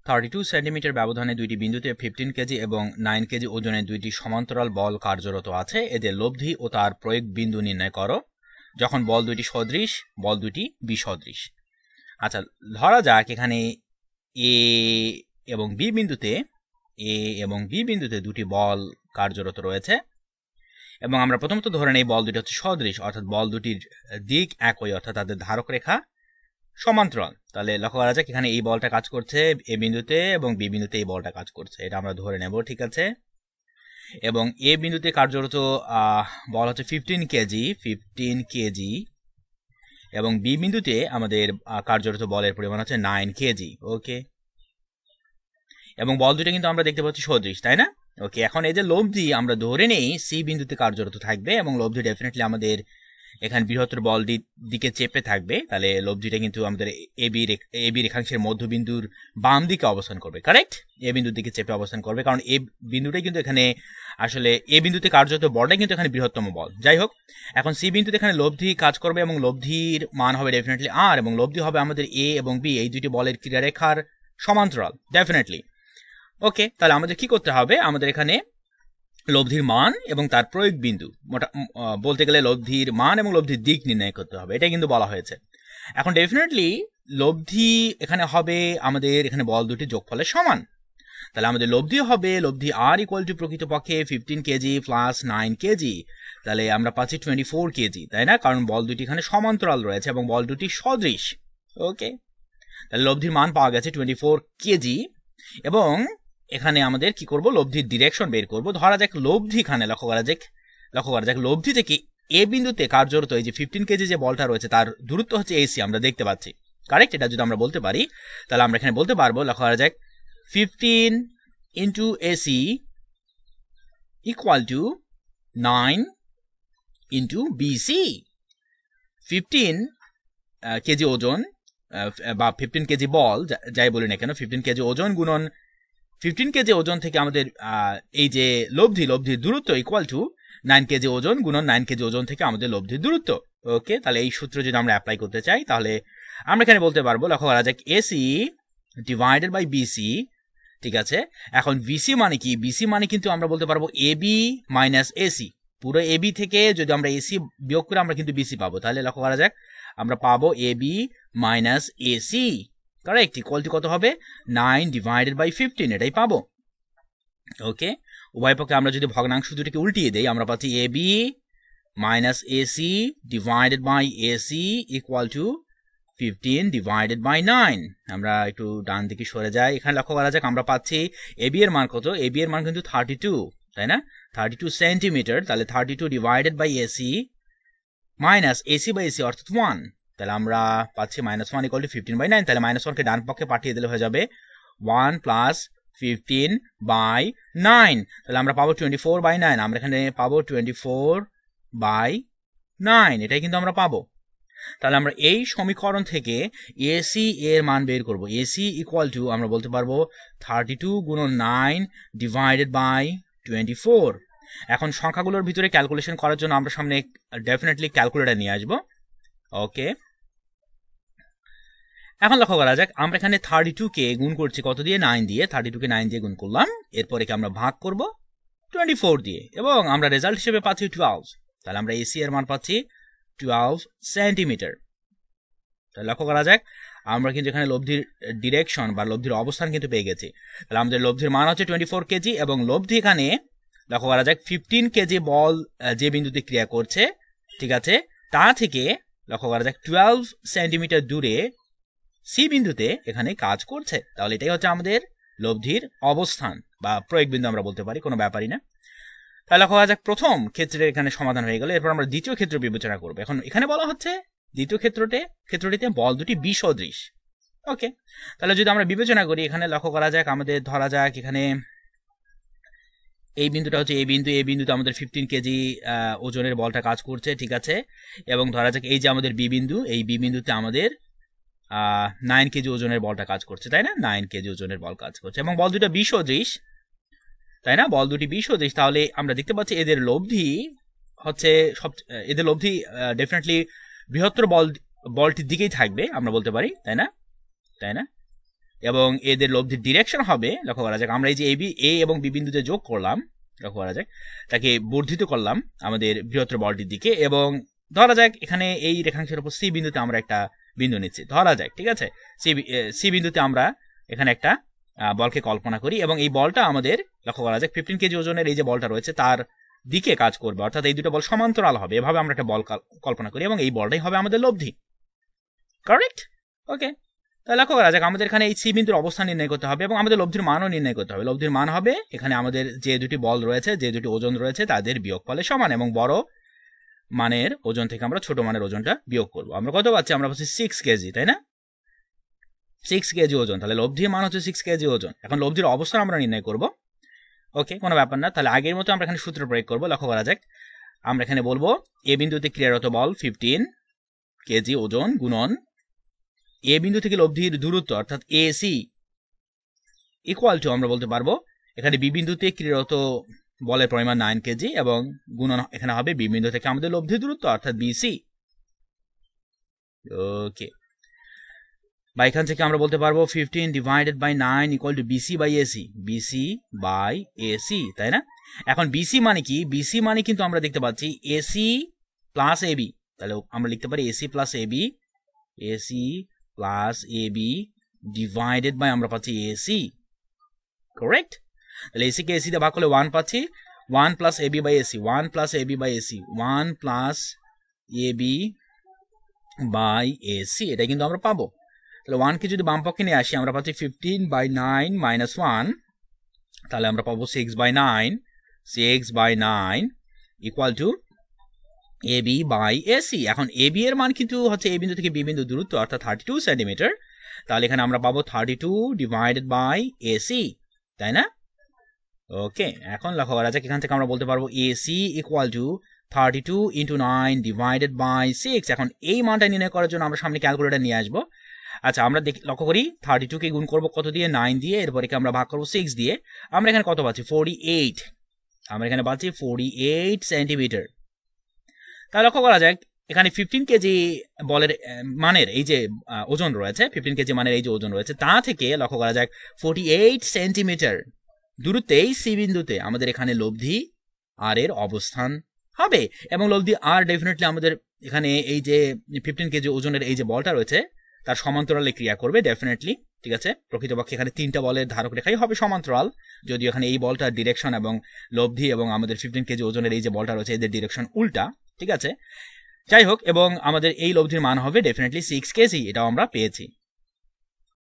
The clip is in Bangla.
32 সেন্টিমিটার ব্যবধানে দুইটি বিন্দুতে 15 কেজি এবং 9 কেজি ওজনের দুইটি সমান্তরাল বল কার্যরত আছে। এদের লব্ধি ও তার প্রয়োগ বিন্দু নির্ণয় করো যখন বল দুইটি সদৃশ, বল দুইটি বিসদৃশ। আচ্ছা, ধরা যাক এখানে এ এবং বি বিন্দুতে দুটি বল কার্যরত রয়েছে এবং আমরা প্রথমত ধরে নেই বল দুটি হচ্ছে সদৃশ, অর্থাৎ বল দুটির দিক একই, অর্থাৎ তাদের ধারক রেখা সমান্তরাল। তাহলে লক্ষ্য করা যাক এখানে এই বলটা কাজ করছে এ বিন্দুতে এবং বি বিন্দুতে এই বলটা কাজ করছে, এটা আমরা ধরে নেব, ঠিক আছে। এবং এ বিন্দুতে কার্যরত বল হচ্ছে 15 কেজি এবং বি বিন্দুতে আমাদের কার্যরত বলের পরিমাণ হচ্ছে 9 কেজি। ওকে, এবং বল দুটো কিন্তু আমরা দেখতে পাচ্ছি সদৃশ, তাই না? ওকে, এখন এই যে লব্ধি আমরা ধরে নেই সি বিন্দুতে কার্যরত থাকবে এবং লব্ধি ডেফিনেটলি আমাদের এখানে বৃহত্তর বল দিকে চেপে থাকবে, তাহলে লব্ধিটা কিন্তু আমাদের এবি রেখাংশের মধ্যবিন্দুর বাম দিকে অবস্থান করবে, কারেক্ট? এ বিন্দুর দিকে চেপে অবস্থান করবে, কারণ এ বিন্দুটাই কিন্তু এখানে আসলে এ বিন্দুতে কার্যরত বলটাই কিন্তু এখানে বৃহত্তম বল। যাই হোক, এখন সি বিন্দুতে এখানে লব্ধি কাজ করবে এবং লব্ধির মান হবে ডেফিনেটলি আর, এবং লব্ধি হবে আমাদের এ এবং বি এই দুটি বলের ক্রিয়ারেখার সমান্তরাল ডেফিনেটলি। ওকে, তাহলে আমাদের কি করতে হবে? আমাদের এখানে লব্ধির মান এবং তার প্রয়োগ বিন্দু, বলতে গেলে লব্ধির মান এবং লব্ধির দিক নির্ণয় করতে হবে, এটাই কিন্তু বলা হয়েছে। এখন ডেফিনেটলি লব্ধি এখানে হবে আমাদের এখানে বল দুটি যোগফলের সমান, তাহলে আমাদের লব্ধি হবে লব্ধি আর ইকুয়াল টু প্রকৃতপক্ষে 15 কেজি প্লাস 9 কেজি, তাহলে আমরা পাচ্ছি 24 কেজি, তাই না? কারণ বল দুটি এখানে সমান্তরাল রয়েছে এবং বল দুটি সদৃশ। ওকে, তাহলে লব্ধির মান পাওয়া গেছে 24 কেজি এবং এখানে আমাদের কি করব? লব্ধির ডিরেকশন বের করব। ধরা যাক লব্ধি এখানে লক্ষ্য করা যাক লব্ধি থেকে এ বিন্দুতে কার্যরত এই যে 15 কেজি যে বলটা রয়েছে তার দূরত্ব হচ্ছে এসি, আমরা দেখতে পাচ্ছি, কারেক্ট? এটা যদি আমরা বলতে পারি তাহলে আমরা এখানে বলতে পারবো, লক্ষ্য করা যাক 15 into AC equal to 9 into BC. 15 KG ওজন বা 15 কেজি বল যাই বলি না কেন, 15 কেজি ওজন গুণন 15 কেজি ওজন থেকে আমাদের এই যে লব্ধির দূরত্ব ইকুয়াল টু 9 কেজি ওজন গুণন 9 কেজি ওজন থেকে আমাদের লব্ধির দূরত্ব। ওকে, তাহলে এই সূত্র যদি আমরা অ্যাপ্লাই করতে চাই তাহলে আমরা এখানে বলতে পারবো, লক্ষ্য করা যাক এসি ডিভাইডেড বাই বিসি, ঠিক আছে। এখন বিসি মানে কি? বিসি মানে কিন্তু আমরা বলতে পারবো এবি মাইনাস এসি, পুরো এবি থেকে যদি আমরা এসি বিয়োগ করে আমরা কিন্তু বিসি পাবো, তাহলে লক্ষ্য করা যাক আমরা পাবো AB minus AC, correct? Equal to কত হবে? 9 ডিভাইডেড বাই 15, এটাই পাবো। ওকে, উভয় পক্ষে আমরা যদি ভগ্নাংশ দুটিকে উল্টিয়ে দেই আমরা পাচ্ছি AB minus AC divided by AC equal to 15 divided by 9। আমরা একটু ডান দিকে সরে যাই, এখানে লক্ষ্য করা যাক আমরা পাচ্ছি এবি এর মান কত? এবি এর মান কিন্তু 32, তাই না? 32 সেন্টিমিটার, তাহলে 32 divided by AC minus AC by AC অর্থাৎ 1, তাহলে আমরা পাচ্ছি -1 ইকুয়াল টু 15 বাই 9, তাহলে -1 কে ডান পক্ষে পাঠিয়ে দিলে হয়ে যাবে 1 প্লাস 15 বাই 9, তাহলে আমরা পাবো 24 বাই 9, আমরা এখানে পাবো 24 বাই 9, এটাই কিন্তু আমরা পাবো। তাহলে আমরা এই সমীকরণ থেকে এসি এর মান বের করব। এসি ইকুয়াল টু আমরা বলতে পারবো 32 গুণন 9 ডিভাইডেড বাই 24। এখন সংখ্যাগুলোর ভিতরে ক্যালকুলেশন করার জন্য আমরা সামনে ডেফিনেটলি ক্যালকুলেটর নিয়ে আসবো। ওকে, এখন লক্ষ্য করা যাক আমরা এখানে 32 কে গুণ করছি কত দিয়ে? 9 দিয়ে। 32 কে 9 দিয়ে গুণ করলাম, এরপরে কি আমরা ভাগ করব 24 দিয়ে এবং আমরা রেজাল্ট হিসেবে পাচ্ছি 12, তাহলে আমরা এসি এর মান পাচ্ছি 12 সেন্টিমিটার। তাহলে লক্ষ্য করা যাক আমরা কিন্তু এখানে লব্ধির ডিরেকশন বা লব্ধির অবস্থান কিন্তু পেয়ে গেছি। তাহলে আমাদের লব্ধির মান হচ্ছে 24 কেজি এবং লব্ধি এখানে লক্ষ্য করা যাক 15 কেজি বল যে বিন্দুতে ক্রিয়া করছে, ঠিক আছে, তা থেকে লক্ষ্য করা যাক 12 সেন্টিমিটার দূরে সি বিন্দুতে এখানে কাজ করছে, তাহলে এটাই হচ্ছে আমাদের লব্ধির অবস্থান বা প্রয়োগ বিন্দু আমরা বলতে পারি, কোনো ব্যাপারই না। তাহলে লক্ষ্য করা যাক প্রথম ক্ষেত্রের এখানে সমাধান হয়ে গেল, এরপর আমরা দ্বিতীয় ক্ষেত্র বিবেচনা করবো। এখন এখানে বলা হচ্ছে দ্বিতীয় ক্ষেত্রটিতে বল দুটি বিসদৃশ। ওকে, তাহলে যদি আমরা বিবেচনা করি এখানে লক্ষ্য করা যাক আমাদের ধরা যাক এখানে এই বিন্দুটা হচ্ছে এই বিন্দুতে আমাদের 15 কেজি ওজনের বলটা কাজ করছে, ঠিক আছে, এবং ধরা যাক এই যে আমাদের বি বিন্দু, এই বি বিন্দুতে আমাদের 9 কেজি ওজনের বলটা কাজ করছে, তাই না? 9 কেজি ওজনের বল কাজ করছে এবং বল দুটো বিসদৃশ, তাই না? বল দুটি বিসদৃশ, তাহলে আমরা দেখতে পাচ্ছি এদের লব্ধি হচ্ছে এদের লব্ধি ডেফিনেটলি বৃহত্তর বলটির দিকেই থাকবে আমরা বলতে পারি, তাই না? এবং এদের লব্ধির ডিরেকশন হবে, লক্ষ্য করা যাক আমরা এই যে এ এবং বি বিন্দুতে যোগ করলাম, লক্ষ্য করা যাক তাকে বর্ধিত করলাম আমাদের বৃহত্তর বলটির দিকে, এবং ধরা যাক এখানে এই রেখাংশের উপর সি বিন্দুতে আমরা একটা বিন্দু নিচ্ছি, ধরা যাক, ঠিক আছে, সি বিন্দুতে আমরা এখানে একটা বলকে কল্পনা করি, এবং এই বলটা আমাদের লক্ষ্য করা যাক 15 কেজি ওজনের এই যে বলটা রয়েছে তার দিকে কাজ করবে, অর্থাৎ এই দুটো বল সমান্তরাল হবে, এভাবে আমরা একটা বল কল্পনা করি, এবং এই বলটাই হবে আমাদের লব্ধি। কারেক্ট? ওকে, তাহলে লক্ষ্য করা যাক আমাদের এখানে এই সি বিন্দুর অবস্থান নির্ণয় করতে হবে এবং আমাদের লব্ধির মানও নির্ণয় করতে হবে। লব্ধির মান হবে এখানে আমাদের যে দুটি বল রয়েছে, যে দুটি ওজন রয়েছে তাদের বিয়োগফলের সমান, এবং বড় মানের ওজন থেকে আমরা ছোট মানের ওজনটা বিয়োগ করব। আমরা কত পাচ্ছি? আমরা পাচ্ছি 6 কেজি, তাই না? 6 কেজি ওজন, তাহলে লব্ধির মান হচ্ছে 6 কেজি ওজন। এখন লব্ধির অবস্থান আমরা নির্ণয় করব। ওকে, কোনো ব্যাপার না। তাহলে আগের মতো আমরা এখানে সূত্র প্রয়োগ করব। লক্ষ্য করা যাক আমরা এখানে বলবো এ বিন্দুতে ক্রিয়ারত বল 15 কেজি ওজন গুণন এ বিন্দু থেকে লব্ধির দূরত্ব অর্থাৎ এসি ইকুয়াল টু আমরা বলতে পারবো এখানে বি বিন্দুতে ক্রিয়ারত বলের পরিমাণ 9 কেজি এবং গুণন এখানে হবে বি বিন্দু থেকে আমাদের লব্ধির দূরত্ব অর্থাৎ বিসি। ওকে, বা এখান থেকে আমরা বলতে পারবো 15 divided by 9 equal to BC by AC, BC by AC, তাই না? এখন বিসি মানে কি? বিসি মানে কিন্তু আমরা দেখতে পাচ্ছি এসি প্লাস এবি, তাহলে আমরা লিখতে পারি AC plus AB, AC plus AB divided by আমরা পাচ্ছি এসি। কারেক্ট? তাহলে এসি কে এসি দিয়ে ভাগ করলে 1 পাচ্ছি, 1 plus AB by AC, 1 plus AB by AC, 1 plus AB by AC, এটা কিন্তু আমরা পাবো। তাহলে 1 কে যদি বাম পক্ষে নিয়ে আসি আমরা পাচ্ছি 15 বাই 9 মাইনাস 1, তাহলে আমরা পাবো 6 by 9, 6 by 9 equal to AB by AC. এখন এবি এর মান কিন্তু হচ্ছে এ বিন্দু থেকে বি বিন্দু দূরত্ব অর্থাৎ 32 সেন্টিমিটার, তাহলে এখানে আমরা পাবো 32 ডিভাইডেড বাই এসি, তাই না? ওকে, এখন লক্ষ্য করা যাক এখান থেকে আমরা বলতে পারবো AC equal to 32 into 9 divided by 6। এখন এই মানটা নির্ণয় করার জন্য আমরা সামনে ক্যালকুলেটর নিয়ে আসবো। আচ্ছা, আমরা লক্ষ্য করি 32 কে গুণ করবো কত দিয়ে? 9 দিয়ে, এরপরে আমরা ভাগ করবো 6 দিয়ে। আমরা এখানে কত পাচ্ছি? 48, আমরা এখানে পাচ্ছি 48 সেন্টিমিটার। তাহলে লক্ষ্য করা যাক এখানে 15 কেজি বলের মানের এই যে ওজন রয়েছে, 15 কেজি মানের এই যে ওজন রয়েছে তা থেকে লক্ষ্য করা যাক 48 সেন্টিমিটার দূরত্বে এই সি বিন্দুতে আমাদের এখানে লব্ধি আর এর অবস্থান হবে, এবং লব্ধি আর ডেফিনেটলি আমাদের এখানে এই যে 15 কেজি ওজনের এই যে বলটা রয়েছে তার সমান্তরালে ক্রিয়া করবে ডেফিনেটলি, ঠিক আছে? প্রকৃতপক্ষে এখানে 3টা বলের ধারক রেখাই হবে সমান্তরাল, যদিও এখানে এই বলটার ডিরেকশন এবং লব্ধি এবং আমাদের 15 কেজি ওজনের এই যে বলটা রয়েছে এদের ডিরেকশন উল্টা, ঠিক আছে? যাই হোক, এবং আমাদের এই লব্ধির মান হবে ডেফিনেটলি 6 কেজি, এটাও আমরা পেয়েছি।